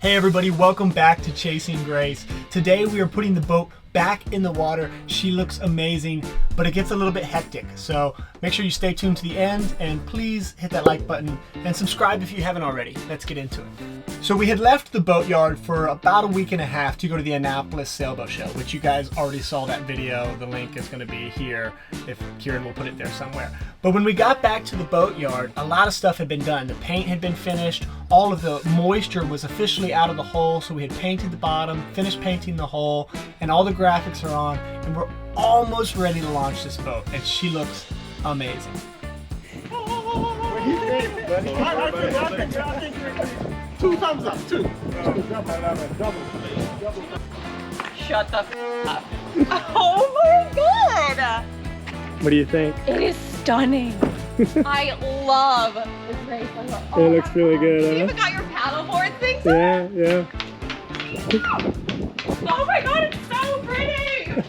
Hey everybody, welcome back to Chasing Grace. Today we are putting the boat back in the water. She looks amazing, but it gets a little bit hectic. So make sure you stay tuned to the end and please hit that like button and subscribe if you haven't already. Let's get into it. So we had left the boatyard for about a week and a half to go to the Annapolis Sailboat Show, which you guys already saw that video. The link is going to be here if Kieran will put it there somewhere. But when we got back to the boatyard, a lot of stuff had been done. The paint had been finished. All of the moisture was officially out of the hull, so we had painted the bottom, finished painting the hull, and all the graphics are on, and we're almost ready to launch this boat, and she looks amazing. Two thumbs up, two. Shut the f up. Oh my god! What do you think? It is stunning. I love the Grace. It looks really good, You huh? even got your paddleboard thing? Yeah, yeah. Oh my god, it's so pretty!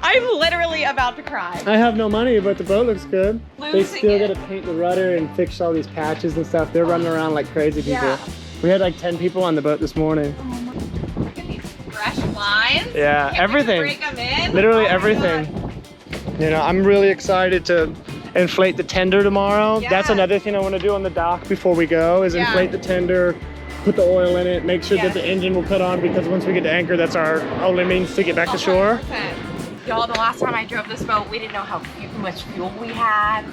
I'm literally about to cry. I have no money, but the boat looks good. They Losing still it. got to paint the rudder and fix all these patches and stuff. They're running around like crazy people. Yeah. We had like 10 people on the boat this morning. Oh my, look at these fresh lines. Yeah, Can't everything. Break them in. Literally Oh my everything. God. You know, I'm really excited to inflate the tender tomorrow. Yeah. That's another thing I want to do on the dock before we go is Yeah. inflate the tender, put the oil in it, make sure Yes. that the engine will put on, because once we get to anchor, that's our only means to get back to shore. 100%. Y'all, the last time I drove this boat, we didn't know how much fuel we had.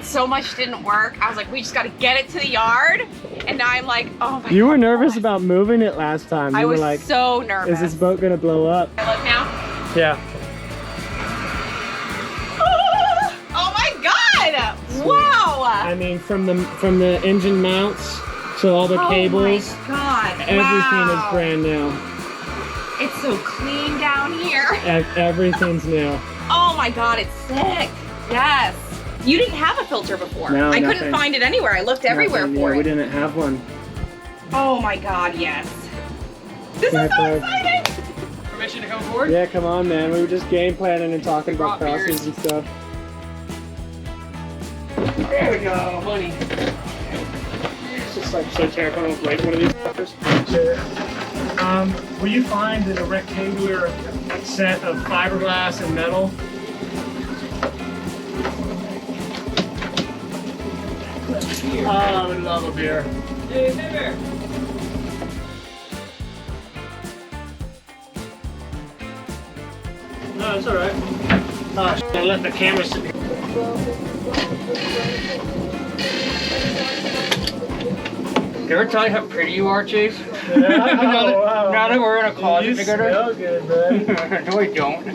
So much didn't work. I was like, we just got to get it to the yard. And now I'm like, oh my god. You were nervous about moving it last time. You I were was like, so nervous. is this boat gonna blow up? I look now. Yeah. Oh my god! Wow! I mean, from the engine mounts to all the cables, Oh my god! everything Wow. is brand new. It's so clean down here. Everything's new. Oh my god, it's sick. Yes. You didn't have a filter before. No, I nothing. couldn't find it anywhere. I looked everywhere Nothing, for yeah, it. we didn't have one. Oh my god, yes. This Yeah, is so Clark. exciting! Permission to come aboard? Yeah, come on, man. We were just game planning and talking about Brought crossings beers. and stuff. There we go, money. It's just like so terrifying to break one of these suckers. Will you find a rectangular set of fiberglass and metal? Oh, I would love a beer. Hey, neighbor. No, it's alright. Oh, shit, I let the camera sit here. Did I ever tell you how pretty you are, Chase? Yeah, now that we're in a closet you together. smell good, buddy. No, I don't.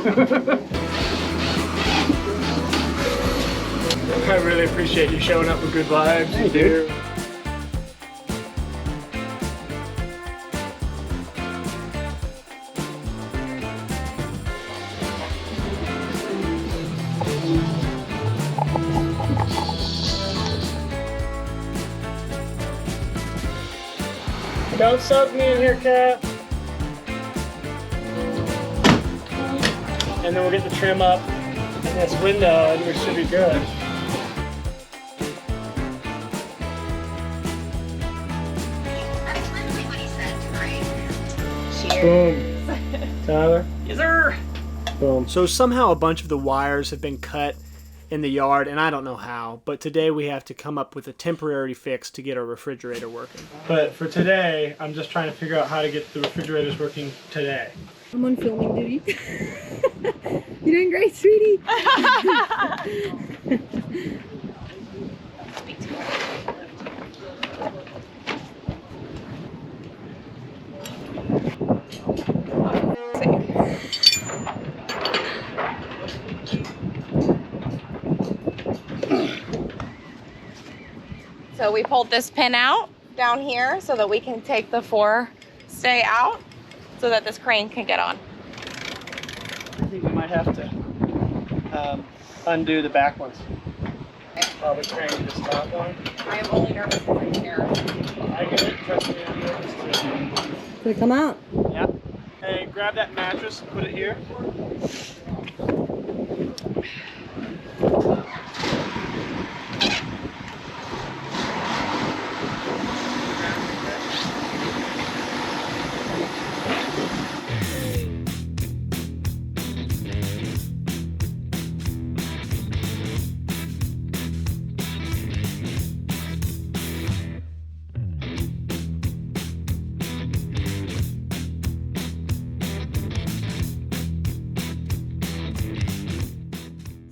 I really appreciate you showing up with good vibes. Hey, dude. Don't soak me in here, Cat. And then we'll get the trim up in this window and we should be good. Boom. Tyler? Yes, sir. Boom. So somehow a bunch of the wires have been cut in the yard, and I don't know how, but today we have to come up with a temporary fix to get our refrigerator working. But for today, I'm just trying to figure out how to get the refrigerators working today. I'm on filming duty. You're doing great, sweetie. So we pulled this pin out down here so that we can take the forestay out so that this crane can get on. I think we might have to undo the back ones. While the crane to the top one. I am only nervous right here. I get it, trust me, I'm nervous too. Did it come out? Yeah. Hey, grab that mattress and put it here.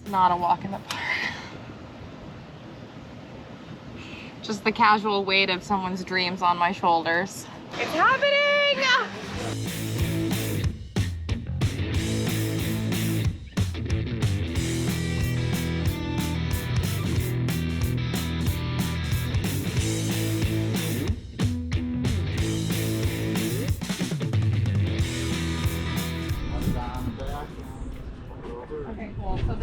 not a walk in the park. Just the casual weight of someone's dreams on my shoulders. It's happening! Okay, cool. So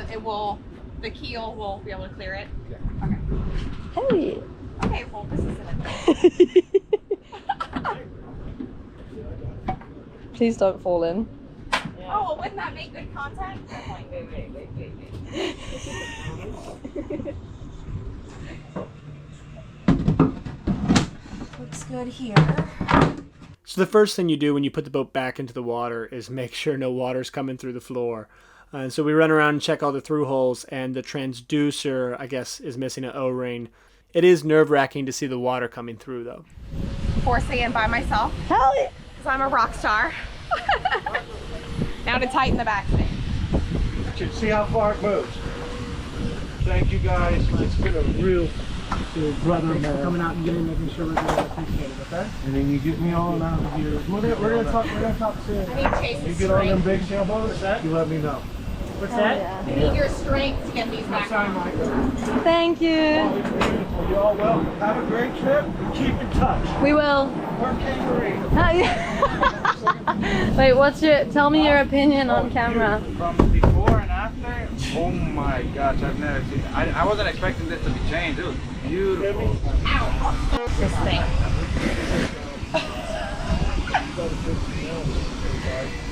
the keel will be able to clear it? Yeah. Okay. Hey. Okay, well, this isn't it. Please don't fall in. Oh, well, wouldn't that make good content? Wait. Looks good here. So the first thing you do when you put the boat back into the water is make sure no water's coming through the floor. So we run around and check all the through holes, and the transducer, I guess, is missing an O-ring. It is nerve-wracking to see the water coming through, though. Forcing in by myself. Hell yeah. Because I'm a rock star. Now to tighten the back thing. You see how far it moves. Thank you guys. It's been a real brother man. Coming out and getting, making sure we're going to appreciate it, okay? And then you get me on out of your. We're gonna talk soon. I need Chase's You get on them strength. big sailboats, you let me know. What's that? I need your strength to get these back on. Thank you. Beautiful. You all well. Have a great trip. Keep in touch. We will. We're kangaroo. Wait, tell me your opinion on camera. From before and after, oh my gosh, I've never seen it. I wasn't expecting this to be changed. It was beautiful. This thing.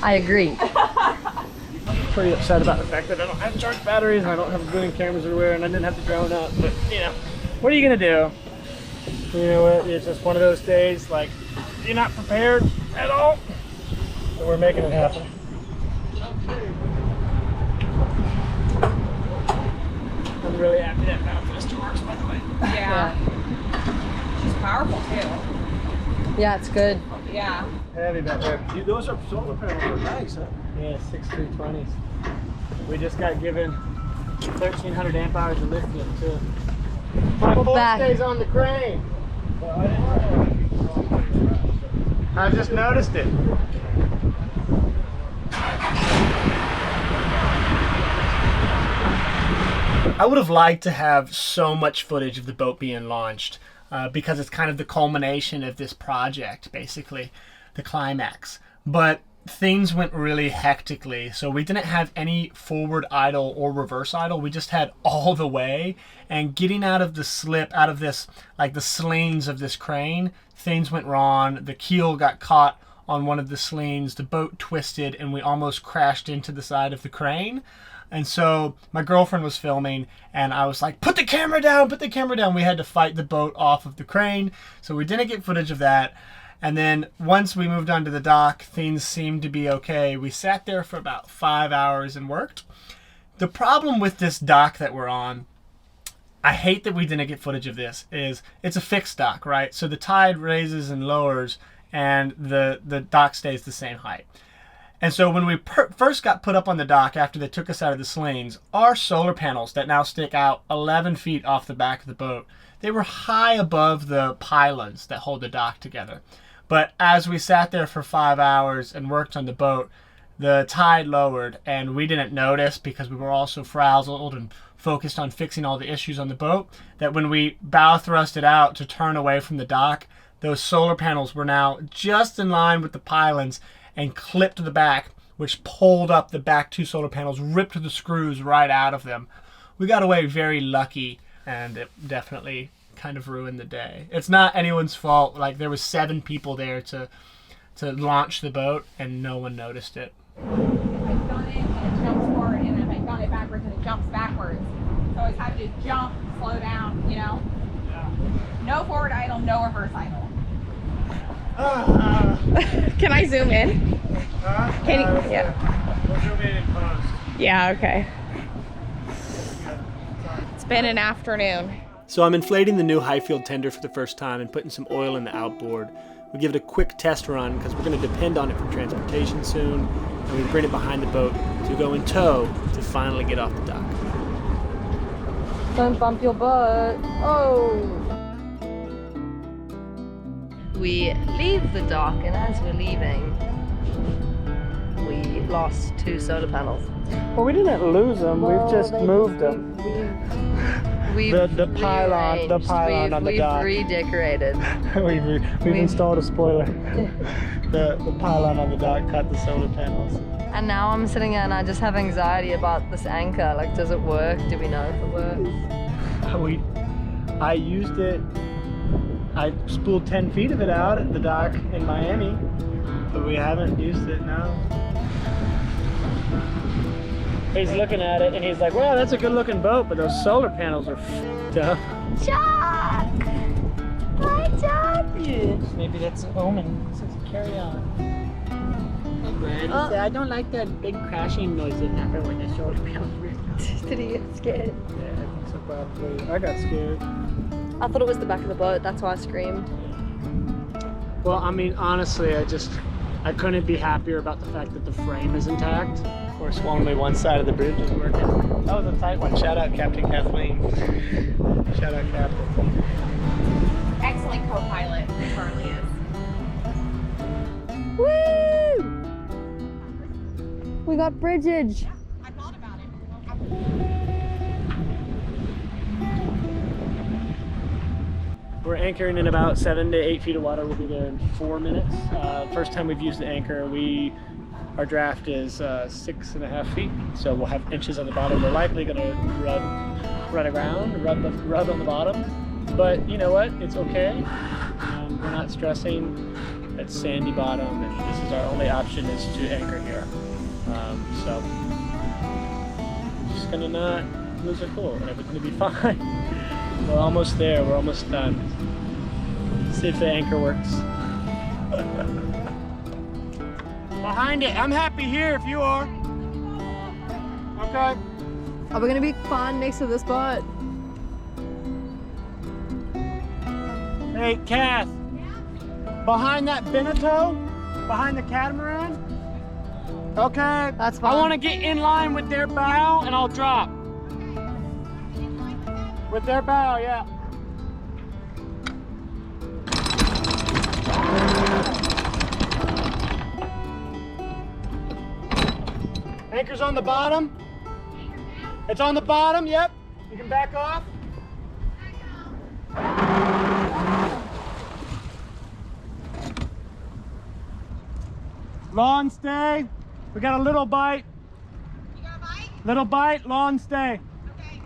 I agree. Pretty upset about the fact that I don't have charged batteries and I don't have booming cameras everywhere and I didn't have the drone up, but you know, what are you gonna do? You know what, it's just one of those days, like, you're not prepared at all, but we're making it happen. I'm really happy that Mountfist works, by the way. Yeah. She's powerful too. Yeah, it's good. Yeah. Heavy back there. Those are solar panels are nice, huh? Yeah, 6320s. We just got given 1,300 amp hours of lithium too. My boat back. stays on the crane. I just noticed it. I would have liked to have so much footage of the boat being launched because it's kind of the culmination of this project, basically, the climax. But things went really hectically, so we didn't have any forward idle or reverse idle. We just had all the way, and getting out of the slip, out of this, like the slings of this crane, things went wrong. The keel got caught on one of the slings, the boat twisted, and we almost crashed into the side of the crane. And so my girlfriend was filming, and I was like, put the camera down, put the camera down. We had to fight the boat off of the crane, so we didn't get footage of that. And then once we moved onto the dock, things seemed to be okay. We sat there for about 5 hours and worked. The problem with this dock that we're on, I hate that we didn't get footage of this, is it's a fixed dock, right? So the tide raises and lowers, and the dock stays the same height. And so when we first got put up on the dock after they took us out of the slings, our solar panels that now stick out 11 feet off the back of the boat, they were high above the pylons that hold the dock together. But as we sat there for 5 hours and worked on the boat, the tide lowered, and we didn't notice because we were all so frazzled and focused on fixing all the issues on the boat that when we bow thrusted out to turn away from the dock, those solar panels were now just in line with the pylons and clipped to the back, which pulled up the back two solar panels, ripped the screws right out of them. We got away very lucky, and it definitely kind of ruined the day. It's not anyone's fault. Like, there was 7 people there to launch the boat, and no one noticed it. I've done it and it jumps forward, and if I've done it backwards and it jumps backwards. So I always have to jump, slow down, you know? Yeah. No forward idle, no reverse idle. Can I zoom in? Can you? Yeah. We'll zoom in and post. Yeah, okay. It's been an afternoon. So I'm inflating the new Highfield tender for the first time and putting some oil in the outboard. We give it a quick test run because we're going to depend on it for transportation soon, and we bring it behind the boat to go in tow to finally get off the dock. Don't bump your butt. Oh. We leave the dock, and as we're leaving, we lost 2 solar panels. Well, we didn't lose them. We've just moved them. The pylon on the dock. We've redecorated. we've installed a spoiler. the pylon on the dock cut the solar panels. And now I'm sitting here and I just have anxiety about this anchor. Like, does it work? Do we know if it works? I used it. I spooled 10 feet of it out at the dock in Miami, but we haven't used it now. He's looking at it and he's like, "Well, that's a good looking boat, but those solar panels are f***ed up." Chuck! Hi, Chuck! Maybe that's an omen. It says carry on. Hey, Brad. I don't like that big crashing noise that happened when the solar panels were. Did he get scared? Yeah, I think so probably. I got scared. I thought it was the back of the boat, that's why I screamed. Well, I mean, honestly, I couldn't be happier about the fact that the frame is intact. Of course, only one side of the bridge is working. That was a tight one. Shout out Captain Kathleen. Shout out Captain. Excellent co-pilot, Charlie is. Woo! We got bridgeage. I thought about it. We're anchoring in about 7 to 8 feet of water. We'll be there in 4 minutes. First time we've used the anchor, our draft is 6.5 feet, so we'll have inches on the bottom. We're likely going to run around, rub on the bottom, but you know what? It's okay. We're not stressing. It's sandy bottom, and this is our only option is to anchor here. So just gonna not lose our cool, and everything's gonna be fine. We're almost there. We're almost done. See if the anchor works. Behind it. I'm happy here if you are. Okay. Are we gonna be fine next to this boat? Hey, Kath. Behind that Beneteau? Behind the catamaran? Okay. That's fine. I want to get in line with their bow and I'll drop. With their bow, yeah. Anchor's on the bottom. It's on the bottom, yep. You can back off. Lawn stay. We got a little bite. You got a bite? Little bite, lawn stay. Okay.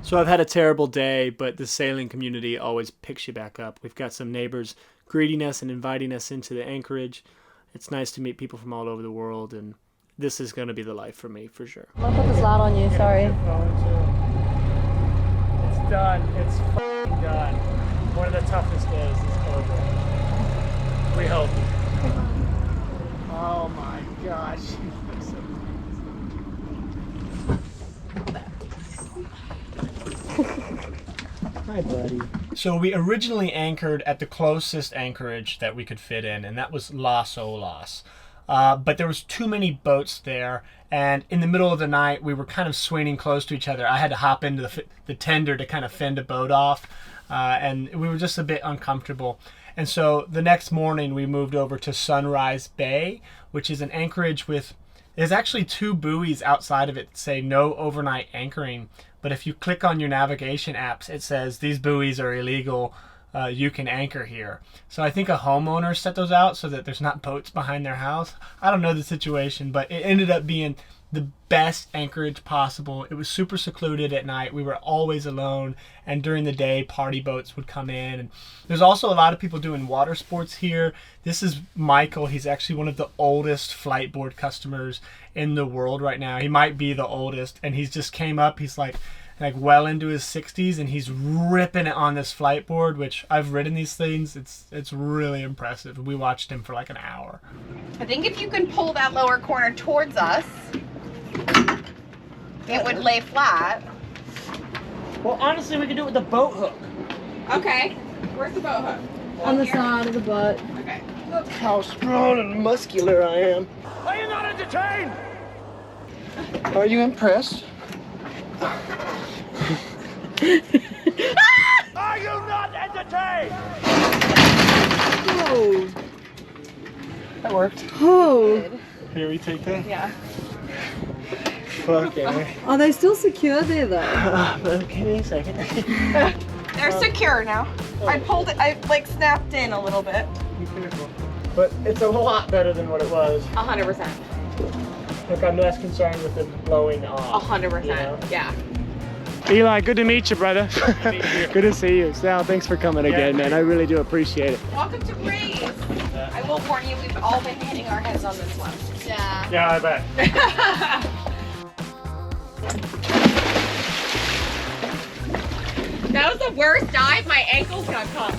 So I've had a terrible day, but the sailing community always picks you back up. We've got some neighbors greeting us and inviting us into the Anchorage. It's nice to meet people from all over the world, and this is going to be the life for me, for sure. I'm gonna put this light on you, sorry. It's done. It's f***ing done. One of the toughest days is over. We hope. Oh my gosh. Hi, buddy. So we originally anchored at the closest anchorage that we could fit in, and that was Las Olas. But there was too many boats there, and in the middle of the night, we were kind of swinging close to each other. I had to hop into the tender to kind of fend a boat off, and we were just a bit uncomfortable. And so the next morning, we moved over to Sunrise Bay, which is an anchorage with, there's actually 2 buoys outside of it that say no overnight anchoring. But if you click on your navigation apps, it says these buoys are illegal. You can anchor here. So I think a homeowner set those out so that there's not boats behind their house. I don't know the situation, but it ended up being the best anchorage possible. It was super secluded at night. We were always alone, and during the day, party boats would come in. And there's also a lot of people doing water sports here. This is Michael. He's actually one of the oldest flightboard customers in the world right now. He might be the oldest, and he's just came up. He's like well into his 60s, and he's ripping it on this flightboard, which I've ridden these things. It's really impressive. We watched him for like an hour. I think if you can pull that lower corner towards us, it would lay flat. Well, honestly, we could do it with the boat hook. Okay. Where's the boat hook? On the Here? side of the boat. Okay. Look how strong and muscular I am. Are you not entertained? Are you impressed? Are you not entertained? Oh. That worked. Oh. Here, we take that. Yeah. Okay. Are they still secure there though? Okay, a second. They're secure now. I pulled it, I like snapped in a little bit. Be careful. But it's a lot better than what it was. 100%. Look, I'm less concerned with them blowing off. 100%. You know? Yeah. Eli, good to meet you, brother. Good to see you. Sal, thanks for coming again, man. I really do appreciate it. Welcome to Grace. I will warn you, we've all been hitting our heads on this one. Yeah. Yeah, I bet. That was the worst dive. My ankles got caught.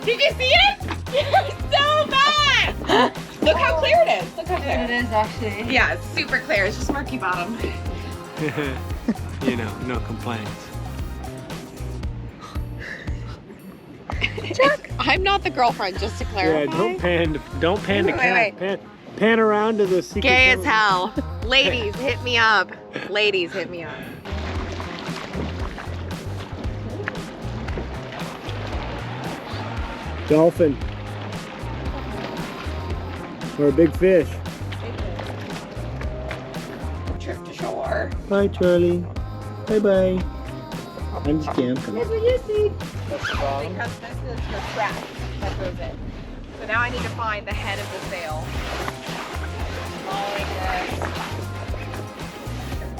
Did you see it? It's so bad. Look how clear it is. Look how clear. It is actually. Yeah, it's super clear. It's just murky bottom. You know, no complaints. I'm not the girlfriend, just to clarify. Yeah, don't pan the Wait, cat. Pan around to the secret. Gay as camera. hell. Ladies, hit me up. Ladies, hit me up. Dolphin. Or a big fish. Trip to shore. Bye, Charlie. Bye-bye. I'm just kidding. Because this is the strap that goes in. So now I need to find the head of the sail.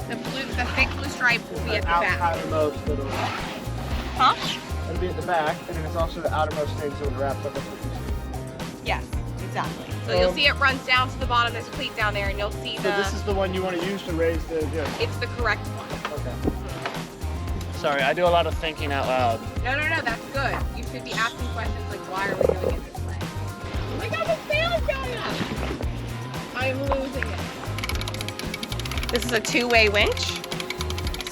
The thick blue stripe will be at the back. Outermost little. Huh? It'll be at the back, and then it's also the outermost thing, so it wraps up. Yes, exactly. So you'll see it runs down to the bottom. There's a cleat down there, and you'll see So this is the one you want to use to raise the jib. It's the correct one. Okay. Sorry, I do a lot of thinking out loud. No, that's good. You should be asking questions like, why are we doing it this way? Oh my God, the sail's going up! I'm losing it. This is a two-way winch.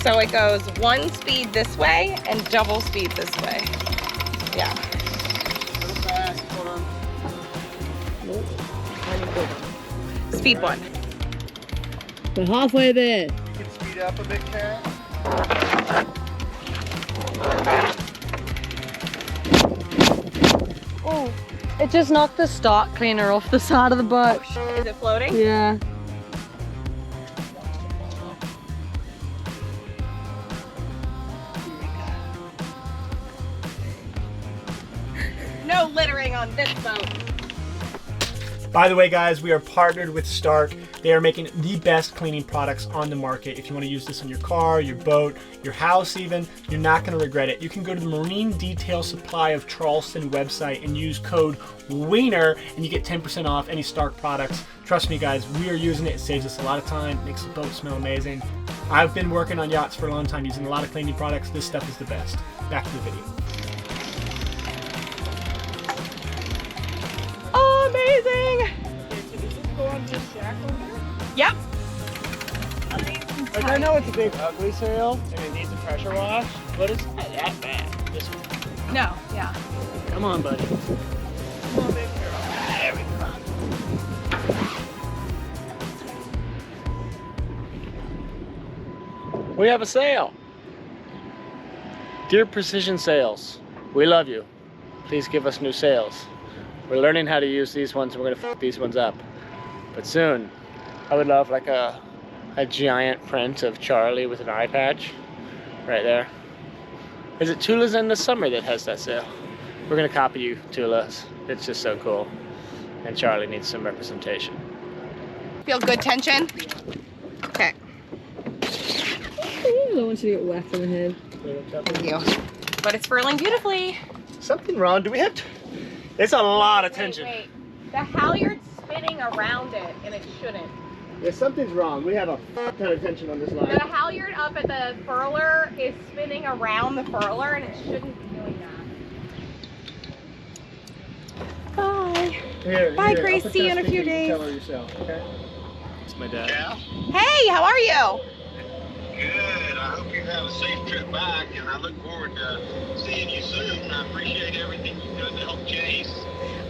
So it goes one speed this way and double speed this way. Yeah. Fast, hold on. Speed one. We're halfway there. You can speed up a bit, Karen. Oh, it just knocked the start cleaner off the side of the boat. Is it floating? Yeah. No littering on this boat. By the way, guys, we are partnered with Stark. They are making the best cleaning products on the market. If you want to use this on your car, your boat, your house even, you're not going to regret it. You can go to the Marine Detail Supply of Charleston website and use code WIENER and you get 10% off any Stark products. Trust me, guys, we are using it. It saves us a lot of time, makes the boat smell amazing. I've been working on yachts for a long time using a lot of cleaning products. This stuff is the best. Back to the video. Amazing! Yep. Like, I know it's a big ugly sail and it needs a pressure wash, but it's not that bad. This one. No, yeah. Come on, buddy. Come on, big girl. There we go. We have a sail. Dear Precision Sails, we love you. Please give us new sails. We're learning how to use these ones and we're gonna f these ones up. But soon, I would love like a giant print of Charlie with an eye patch right there. Is it Tula's in the Summer that has that sail? We're gonna copy you, Tula's. It's just so cool. And Charlie needs some representation. Feel good tension? Okay. I don't want you to get whacked on the head. Thank you. But it's furling beautifully. Something wrong? Do we have to? It's a lot of tension. Wait. The halyard's spinning around it, and it shouldn't. Yeah, something's wrong. We have a ton of tension on this line. The halyard up at the furler is spinning around the furler, and it shouldn't be doing that. Bye. Here, Bye, here, Grace. I'll put See you in a that few sticker, you days. Tell her yourself, okay? It's my dad. Yeah, Hey, how are you? good. I hope you have a safe trip back, and I look forward to seeing you soon. I appreciate everything you've done to help Chase.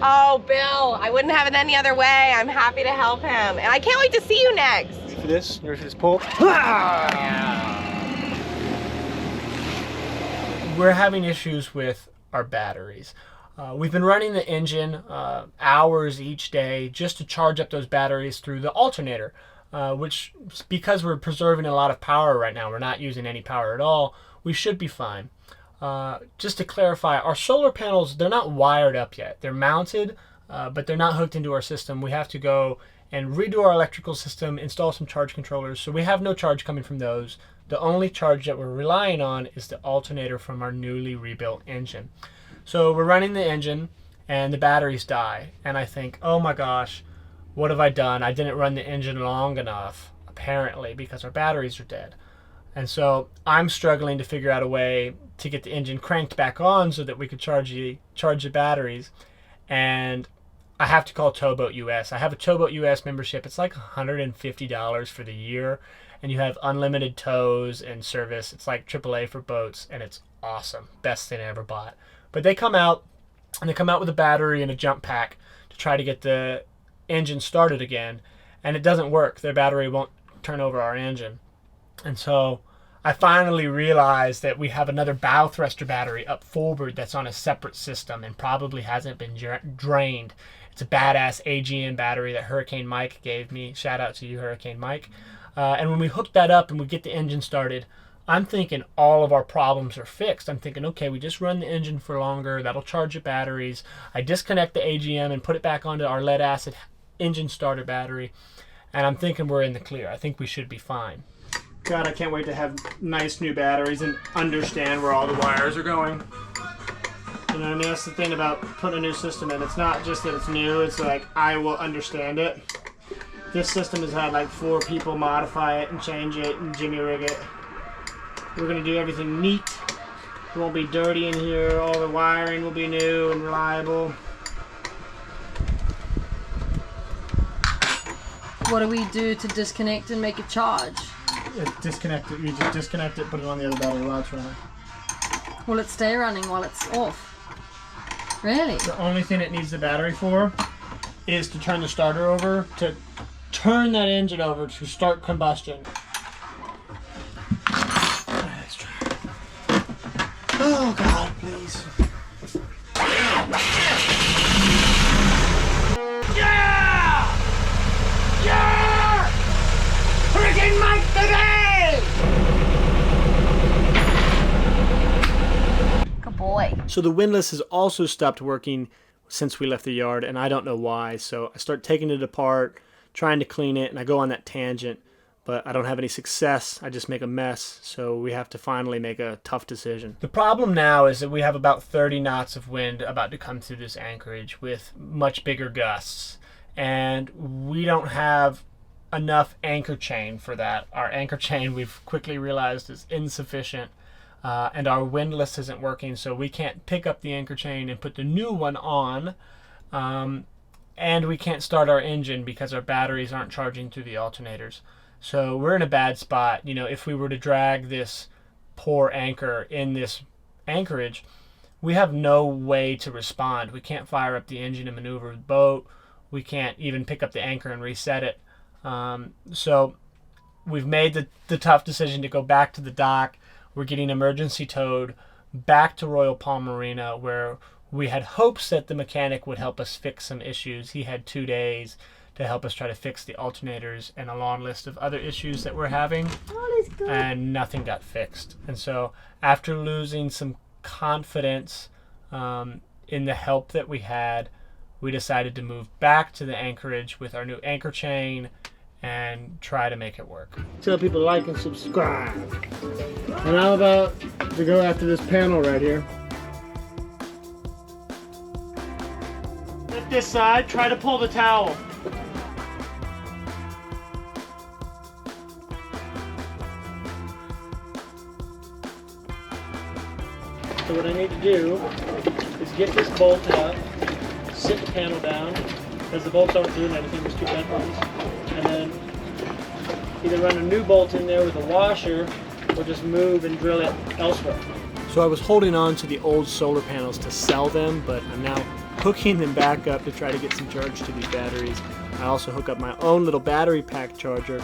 Oh, Bill, I wouldn't have it any other way. I'm happy to help him. And I can't wait to see you next. For this, here's his pull. we're having issues with our batteries. We've been running the engine hours each day just to charge up those batteries through the alternator, which, because we're preserving a lot of power right now, we're not using any power at all, we should be fine. Just to clarify, our solar panels, they're not wired up yet. They're mounted, but they're not hooked into our system. We have to go and redo our electrical system, install some charge controllers, so we have no charge coming from those. The only charge that we're relying on is the alternator from our newly rebuilt engine. So we're running the engine and the batteries die, and I think, oh my gosh, what have I done? I didn't run the engine long enough, apparently, because our batteries are dead. And so I'm struggling to figure out a way to get the engine cranked back on so that we could charge the batteries. And I have to call Towboat US. I have a Towboat US membership. It's like $150 for the year, and you have unlimited tows and service. It's like AAA for boats, and it's awesome. Best thing I ever bought. But they come out, and they come out with a battery and a jump pack to try to get the engine started again, and it doesn't work. Their battery won't turn over our engine. And so I finally realized that we have another bow thruster battery up forward that's on a separate system and probably hasn't been drained. It's a badass AGM battery that Hurricane Mike gave me. Shout out to you, Hurricane Mike. And when we hook that up and we get the engine started, I'm thinking all of our problems are fixed. I'm thinking, okay, we just run the engine for longer. That'll charge the batteries. I disconnect the AGM and put it back onto our lead acid engine starter battery. And I'm thinking we're in the clear. I think we should be fine. God, I can't wait to have nice new batteries and understand where all the wires are going. You know what I mean? That's the thing about putting a new system in. It's not just that it's new, it's like I will understand it. This system has had like 4 people modify it and change it and jimmy rig it. We're going to do everything neat. It won't be dirty in here. All the wiring will be new and reliable. What do we do to disconnect and make it charge? Disconnect it. You just disconnect it, put it on the other battery while it's running. Will it stay running while it's off? Really? The only thing it needs the battery for is to turn the starter over, to turn that engine over to start combustion. Let's try. Oh God, please. Yeah! Yeah! Hurricane Mike today! Good boy. So the windlass has also stopped working since we left the yard, and I don't know why. So I start taking it apart, trying to clean it, and I go on that tangent, but I don't have any success. I just make a mess, so we have to finally make a tough decision. The problem now is that we have about 30 knots of wind about to come through this anchorage with much bigger gusts, and we don't have enough anchor chain for that. Our anchor chain, we've quickly realized, is insufficient, and our windlass isn't working, so we can't pick up the anchor chain and put the new one on, and we can't start our engine because our batteries aren't charging through the alternators. So we're in a bad spot. You know, if we were to drag this poor anchor in this anchorage, we have no way to respond. We can't fire up the engine and maneuver the boat. We can't even pick up the anchor and reset it. So we've made the tough decision to go back to the dock. We're getting emergency towed back to Royal Palm Marina, where we had hopes that the mechanic would help us fix some issues. He had 2 days to help us try to fix the alternators and a long list of other issues that we're having, and nothing got fixed. And so after losing some confidence in the help that we had, we decided to move back to the anchorage with our new anchor chain and try to make it work. Tell people to like and subscribe. And I'm about to go after this panel right here. Lift this side, try to pull the towel. So what I need to do is get this bolted up, sit the panel down, because the bolts aren't doing anything, there's 2 bent ones, and then either run a new bolt in there with a washer or just move and drill it elsewhere. So I was holding on to the old solar panels to sell them, but I'm now hooking them back up to try to get some charge to these batteries. I also hook up my own little battery pack charger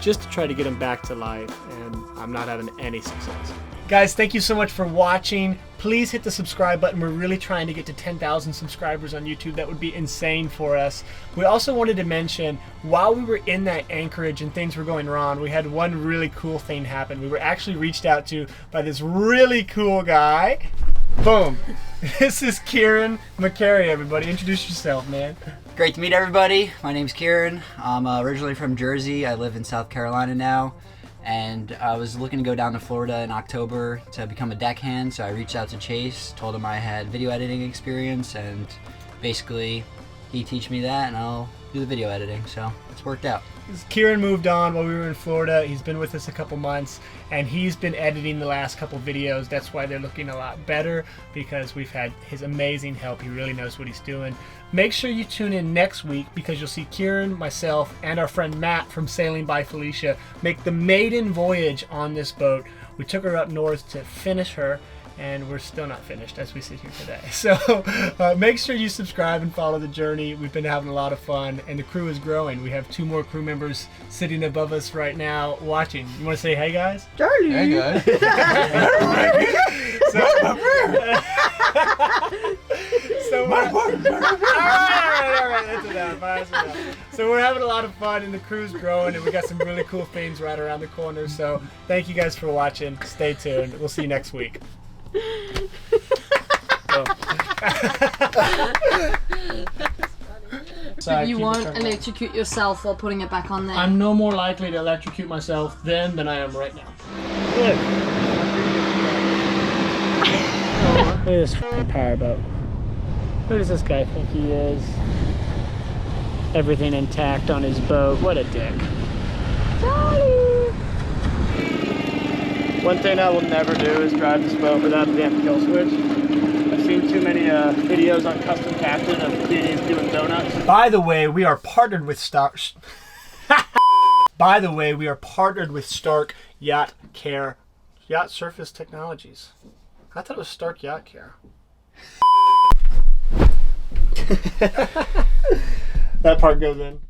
just to try to get them back to life, and I'm not having any success. Guys, thank you so much for watching. Please hit the subscribe button. We're really trying to get to 10,000 subscribers on YouTube. That would be insane for us. We also wanted to mention, while we were in that Anchorage and things were going wrong, we had one really cool thing happen. We were actually reached out to by this really cool guy. Boom. This is Kieran McCary, everybody. Introduce yourself, man. Great to meet everybody. My name's Kieran. I'm originally from Jersey. I live in South Carolina now. And I was looking to go down to Florida in October to become a deckhand, so I reached out to Chase, told him I had video editing experience, and basically he teach me that and I'll do the video editing, so it's worked out. Kieran moved on while we were in Florida. He's been with us a couple months and he's been editing the last couple videos. That's why they're looking a lot better, because we've had his amazing help. He really knows what he's doing. Make sure you tune in next week, because you'll see Kieran, myself, and our friend Matt from Sailing by Felicia make the maiden voyage on this boat. We took her up north to finish her, and we're still not finished as we sit here today. So make sure you subscribe and follow the journey. We've been having a lot of fun, and the crew is growing. We have 2 more crew members sitting above us right now watching. You want to say hey, guys? Charlie! Hey, guys. So we're having a lot of fun, and the crew's growing, and we got some really cool things right around the corner. So thank you guys for watching. Stay tuned. We'll see you next week. You won't electrocute yourself while putting it back on there. I'm no more likely to electrocute myself then than I am right now. Look at this powerboat. Who does this guy think he is? Everything intact on his boat. What a dick. Charlie! One thing I will never do is drive this boat without the damn kill switch. I've seen too many videos on Custom Captain of kids doing donuts. By the way, we are partnered with Stark Yacht Care, Yacht Surface Technologies. I thought it was Stark Yacht Care. That part goes in.